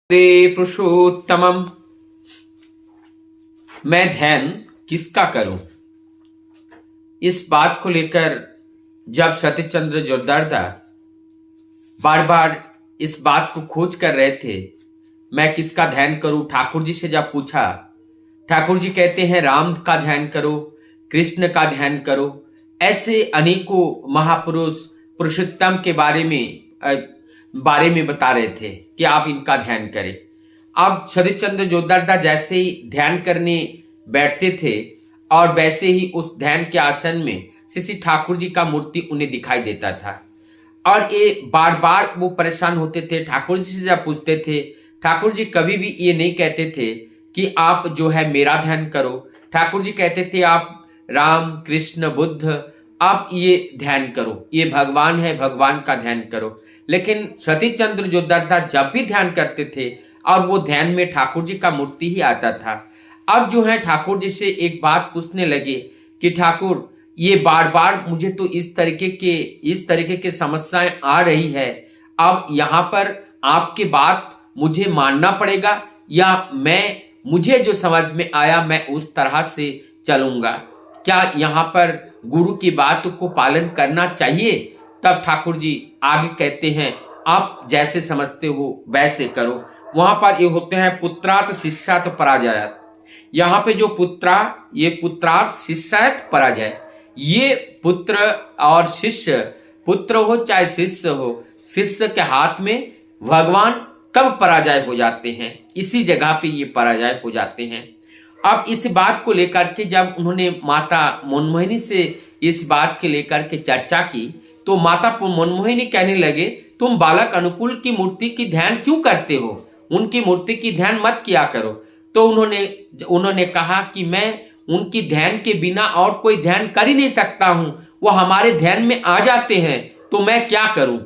दे पुरुषोत्तमम। मैं ध्यान किसका करूं, इस बात को लेकर जब सतीश चंद्र जोरदारदा बार बार इस बात को खोज कर रहे थे, मैं किसका ध्यान करूं, ठाकुर जी से जब पूछा, ठाकुर जी कहते हैं राम का ध्यान करो, कृष्ण का ध्यान करो। ऐसे अनेकों महापुरुष पुरुषोत्तम के बारे में बता रहे थे कि आप इनका ध्यान करें। अब सतीश चंद्र जोरदारदा जैसे ही ध्यान करने बैठते थे और वैसे ही उस ध्यान के आसन में श्री ठाकुर जी का मूर्ति उन्हें दिखाई देता था और ये बार बार वो परेशान होते थे। ठाकुर जी से जब पूछते थे, ठाकुर जी कभी भी ये नहीं कहते थे कि आप जो है मेरा ध्यान करो। ठाकुर जी कहते थे आप राम कृष्ण बुद्ध आप ये ध्यान करो, ये भगवान है, भगवान का ध्यान करो। लेकिन सतीश चंद्र जोरदारदा जब भी ध्यान करते थे और वो ध्यान में ठाकुर जी का मूर्ति ही आता था। अब जो है ठाकुर जी से एक बात पूछने लगे कि ठाकुर ये बार बार मुझे तो इस तरीके के समस्याएं आ रही है, अब यहाँ पर आपकी बात मुझे मानना पड़ेगा या मुझे जो समझ में आया मैं उस तरह से चलूंगा, क्या यहाँ पर गुरु की बात को पालन करना चाहिए? तब ठाकुर जी आगे कहते हैं आप जैसे समझते हो वैसे करो। वहां पर ये होते हैं पुत्रात शिष्यात पराजयात। यहाँ पे जो पुत्रात शिष्यात पराजय, ये पुत्र और शिष्य, पुत्र हो चाहे शिष्य हो, शिष्य के हाथ में भगवान तब पराजय हो जाते हैं, इसी जगह पे ये पराजय हो जाते हैं। अब इस बात को लेकर के जब उन्होंने माता मनमोहिनी से इस बात के लेकर के चर्चा की तो माता मनमोहिनी कहने लगे तुम बालक अनुकूल की मूर्ति की ध्यान क्यों करते हो, उनकी मूर्ति की ध्यान मत किया करो। तो उन्होंने कहा कि मैं उनकी ध्यान के बिना और कोई ध्यान कर ही नहीं सकता हूं, वो हमारे ध्यान में आ जाते हैं, तो मैं क्या करूं।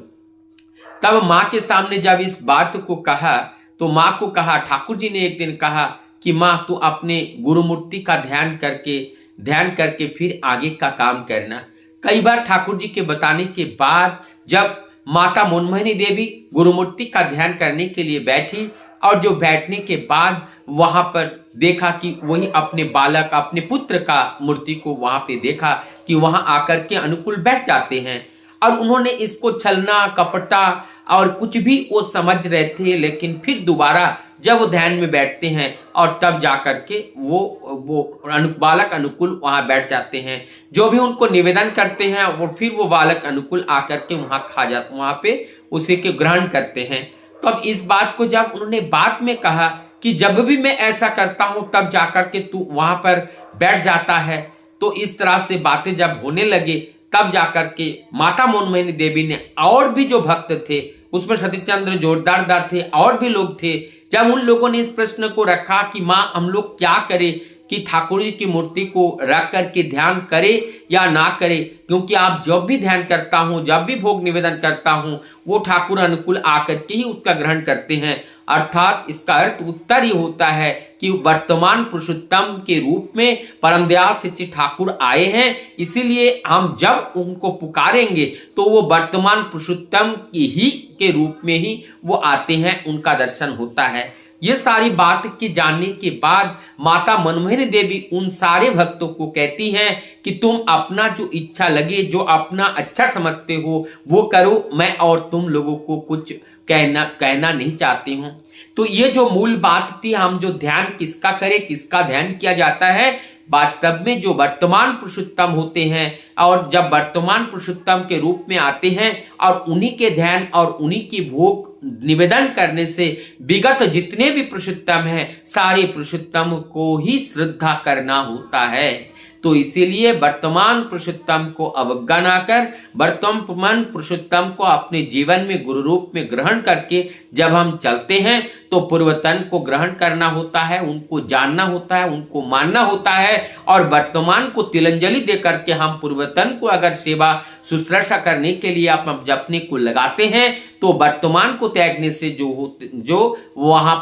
तब माँ के सामने जब इस बात को कहा तो माँ को कहा, ठाकुर जी ने एक दिन कहा कि माँ तू अपने गुरु मूर्ति का ध्यान करके फिर आगे का काम करना। कई बार ठाकुर जी के बताने के बाद जब माता मनमोहिनी देवी गुरु मूर्ति का ध्यान करने के लिए बैठी और जो बैठने के बाद वहां पर देखा कि वही अपने बालक अपने पुत्र का मूर्ति को वहां पे देखा कि वहां आकर के अनुकूल बैठ जाते हैं और उन्होंने इसको छलना कपटा और कुछ भी वो समझ रहे थे। लेकिन फिर दोबारा जब वो ध्यान में बैठते हैं और तब जाकर के वो बालक अनुकूल वहां बैठ जाते हैं, जो भी उनको निवेदन करते हैं वो फिर वो बालक अनुकूल आकर के वहां पे उसी के ग्रहण करते हैं। तो अब इस बात को जब उन्होंने बात में कहा कि जब भी मैं ऐसा करता हूं तब जाकर के तू वहां पर बैठ जाता है, तो इस तरह से बातें जब होने लगे तब जाकर के माता मनमोहिनी देवी ने और भी जो भक्त थे उसमें सतीश चंद्र जोरदारदा थे और भी लोग थे, जब उन लोगों ने इस प्रश्न को रखा कि माँ हम लोग क्या करें कि ठाकुर जी की मूर्ति को रख करके ध्यान करें या ना करें, क्योंकि आप जब भी ध्यान करता हूं जब भी भोग निवेदन करता हूं वो ठाकुर अनुकूल आकर के ही उसका ग्रहण करते हैं। अर्थात इसका अर्थ उत्तर ही होता है कि वर्तमान पुरुषोत्तम के रूप में परम दयाल श्री ठाकुर आए हैं, इसीलिए हम जब उनको पुकारेंगे तो वो वर्तमान पुरुषोत्तम के रूप में ही वो आते हैं, उनका दर्शन होता है। ये सारी बात की जानने के बाद माता मनमोहिनी देवी उन सारे भक्तों को कहती हैं कि तुम अपना जो इच्छा लगे, जो अपना अच्छा समझते हो वो करो, मैं और तुम लोगों को कुछ कहना नहीं चाहती हूं। तो ये जो मूल बात थी, हम जो ध्यान किसका करें, किसका ध्यान किया जाता है, वास्तव में जो वर्तमान पुरुषोत्तम होते हैं और जब वर्तमान पुरुषोत्तम के रूप में आते हैं और उन्हीं के ध्यान और उन्हीं की भोग निवेदन करने से विगत जितने भी पुरुषोत्तम हैं सारे पुरुषोत्तम को ही श्रद्धा करना होता है। तो इसीलिए वर्तमान पुरुषोत्तम को अवज्ञा कर वर्तमान पुरुषोत्तम को अपने जीवन में गुरु रूप में ग्रहण करके जब हम चलते हैं तो पूर्वतन को ग्रहण करना होता है, उनको जानना होता है, उनको मानना होता है और वर्तमान को तिलंजलि दे करके हम पूर्वतन को अगर सेवा शुश्रूषा करने के लिए आप जपने को लगाते हैं तो वर्तमान को त्यागने से जो वहां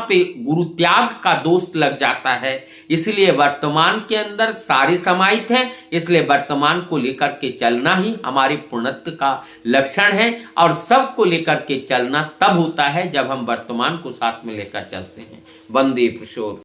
पे गुरु त्याग का दोष लग जाता है। इसलिए वर्तमान के अंदर अंदर सारे समाहित हैं, इसलिए वर्तमान को लेकर के चलना ही हमारे पूर्णत्व का लक्षण है। और सब को लेकर के चलना तब होता है जब हम वर्तमान को साथ में लेकर चलते हैं। वंदे पुरुषोत्तम।